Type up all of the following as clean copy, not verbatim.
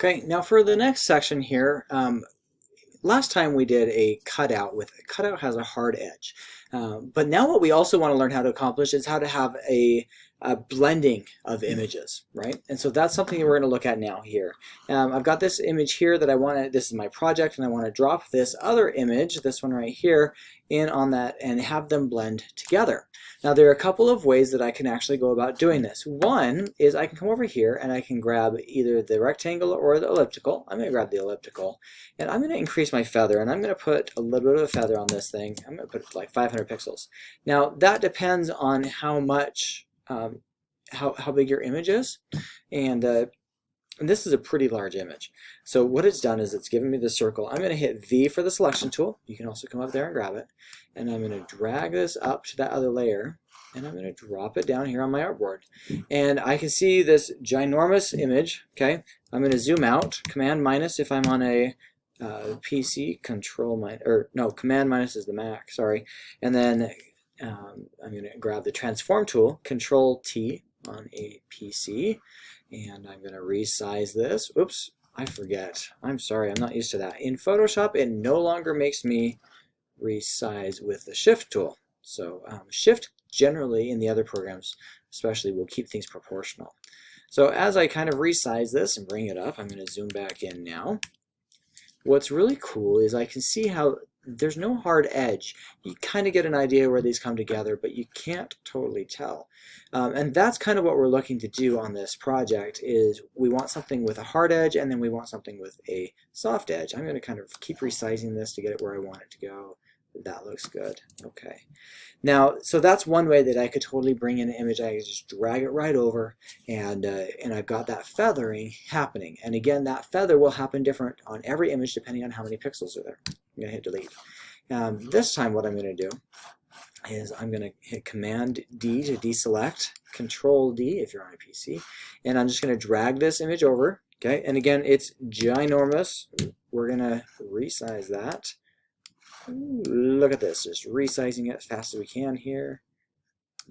Okay, now for the next section here, last time we did a cutout. A cutout has a hard edge. But now what we also want to learn how to accomplish is how to have a blending of images, right? And so that's something that we're going to look at now here. I've got this image here that I want to, this is my project, and I want to drop this other image, this one right here, in on that and have them blend together. Now there are a couple of ways that I can actually go about doing this. One is I can come over here and I can grab either the rectangle or the elliptical. I'm going to grab the elliptical and I'm going to increase my feather, and I'm going to put a little bit of a feather on this thing. I'm going to put like 500 pixels. Now that depends on how much, how big your image is, and this is a pretty large image. So what it's done is it's given me the circle. I'm going to hit V for the selection tool. You can also come up there and grab it. And I'm going to drag this up to that other layer. And I'm going to drop it down here on my artboard. And I can see this ginormous image. Okay, I'm going to zoom out. Command minus if I'm on a PC. Control minus, or no, Command minus is the Mac. Sorry. And then I'm going to grab the transform tool. Control T on a PC. And I'm going to resize this. Oops, I forget. I'm sorry, I'm not used to that. In Photoshop, it no longer makes me resize with the Shift tool. So Shift generally in the other programs especially will keep things proportional. So as I kind of resize this and bring it up, I'm going to zoom back in now. What's really cool is I can see how there's no hard edge. You kind of get an idea where these come together, but you can't totally tell. And that's kind of what we're looking to do on this project is we want something with a hard edge and then we want something with a soft edge. I'm going to kind of keep resizing this to get it where I want it to go. That looks good. Okay. Now, so that's one way that I could totally bring in an image. I could just drag it right over, and I've got that feathering happening. And again, that feather will happen different on every image depending on how many pixels are there. I'm going to hit delete. This time what I'm going to do is I'm going to hit Command D to deselect, Control D if you're on a PC, and I'm just going to drag this image over. Okay, and again, it's ginormous. We're going to resize that. Ooh, look at this, just resizing it as fast as we can here.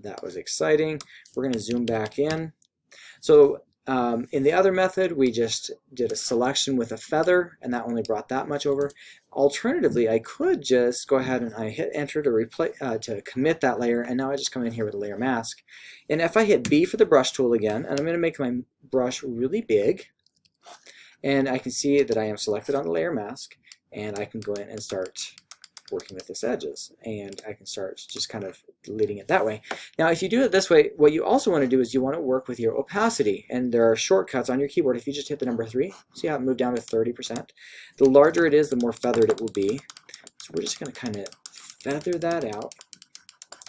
That was exciting. We're going to zoom back in. So in the other method, we just did a selection with a feather, and that only brought that much over. Alternatively, I could just go ahead and I hit Enter to commit that layer, and now I just come in here with a layer mask. And if I hit B for the brush tool again, and I'm going to make my brush really big, and I can see that I am selected on the layer mask, and I can go in and start working with its edges, and I can start just kind of deleting it that way. Now if you do it this way, what you also want to do is you want to work with your opacity, and there are shortcuts on your keyboard. If you just hit the number 3, see how it moved down to 30%? The larger it is, the more feathered it will be. So we're just going to kind of feather that out,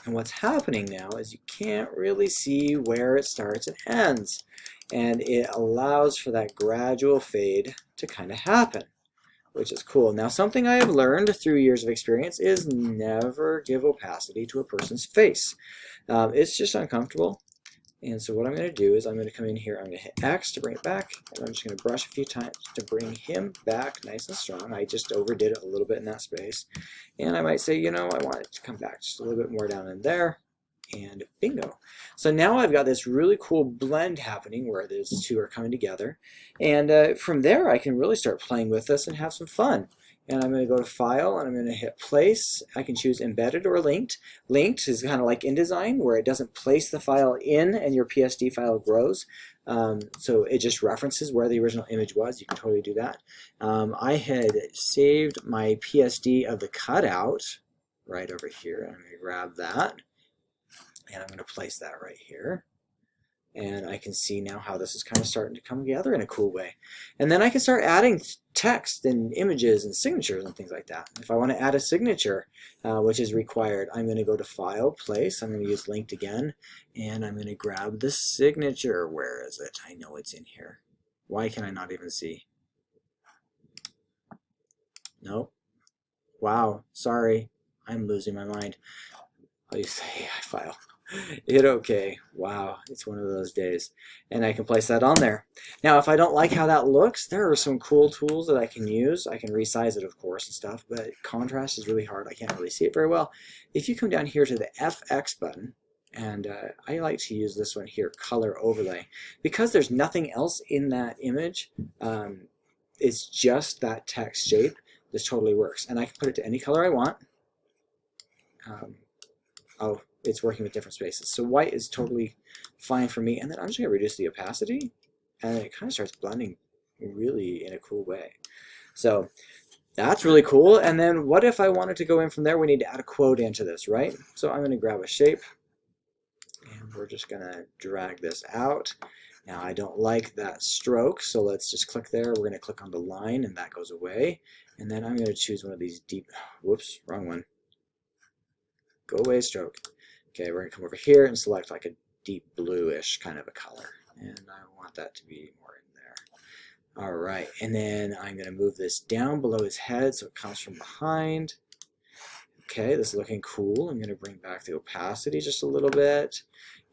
and what's happening now is you can't really see where it starts and ends, and it allows for that gradual fade to kind of happen, which is cool. Now something I have learned through years of experience is never give opacity to a person's face. It's just uncomfortable. And so what I'm going to do is I'm going to come in here, I'm going to hit X to bring it back, and I'm just going to brush a few times to bring him back nice and strong. I just overdid it a little bit in that space. And I might say, you know, I want it to come back just a little bit more down in there. And bingo. So now I've got this really cool blend happening where those two are coming together. And from there I can really start playing with this and have some fun. And I'm going to go to File, and I'm going to hit Place. I can choose Embedded or Linked. Linked is kind of like InDesign, where it doesn't place the file in and your PSD file grows. So it just references where the original image was. You can totally do that. I had saved my PSD of the cutout right over here. I'm going to grab that. And I'm going to place that right here. And I can see now how this is kind of starting to come together in a cool way. And then I can start adding text and images and signatures and things like that. If I want to add a signature, which is required, I'm going to go to File, Place. I'm going to use Linked again. And I'm going to grab the signature. Where is it? I know it's in here. Why can I not even see? Nope. Wow. Sorry. I'm losing my mind. I'll use the AI file. Hit OK. Wow, it's one of those days. And I can place that on there. Now, if I don't like how that looks, there are some cool tools that I can use. I can resize it, of course, and stuff, but contrast is really hard. I can't really see it very well. If you come down here to the FX button, and I like to use this one here, Color Overlay. Because there's nothing else in that image, it's just that text shape, this totally works. And I can put it to any color I want. Oh, it's working with different spaces. So white is totally fine for me. And then I'm just going to reduce the opacity, and it kind of starts blending really in a cool way. So that's really cool. And then what if I wanted to go in from there? We need to add a quote into this, right? So I'm going to grab a shape, and we're just going to drag this out. Now I don't like that stroke, so let's just click there. We're going to click on the line, and that goes away. And then I'm going to choose one of these deep, whoops, wrong one. Go away, stroke. Okay, we're going to come over here and select like a deep bluish kind of a color. And I want that to be more in there. All right, and then I'm going to move this down below his head so it comes from behind. Okay, this is looking cool. I'm going to bring back the opacity just a little bit.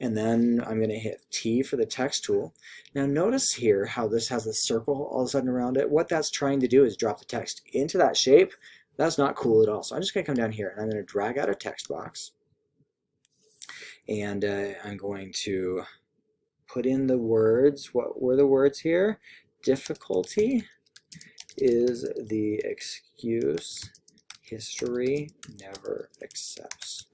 And then I'm going to hit T for the text tool. Now notice here how this has a circle all of a sudden around it. What that's trying to do is drop the text into that shape. That's not cool at all. So I'm just going to come down here and I'm going to drag out a text box. And I'm going to put in the words. What were the words here? Difficulty is the excuse history never accepts.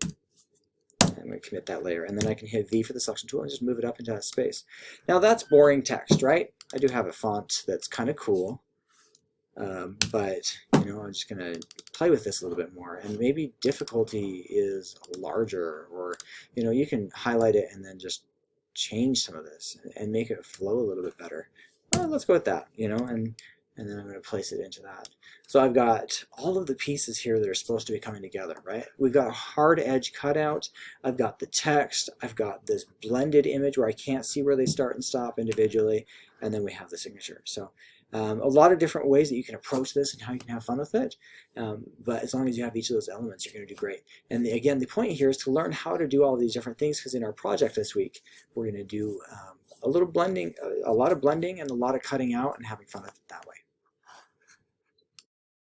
I'm going to commit that layer, and then I can hit V for the selection tool and just move it up into that space. Now that's boring text, right? I do have a font that's kind of cool, but you know, I'm just going to play with this a little bit more, and maybe difficulty is larger, or you know, you can highlight it and then just change some of this and make it flow a little bit better. Well, let's go with that, you know, and then I'm going to place it into that. So I've got all of the pieces here that are supposed to be coming together, right? We've got a hard edge cutout. I've got the text. I've got this blended image where I can't see where they start and stop individually. And then we have the signature. So a lot of different ways that you can approach this and how you can have fun with it. But as long as you have each of those elements, you're going to do great. And again, the point here is to learn how to do all these different things, because in our project this week, we're going to do a little blending, a lot of blending and a lot of cutting out and having fun with it that way.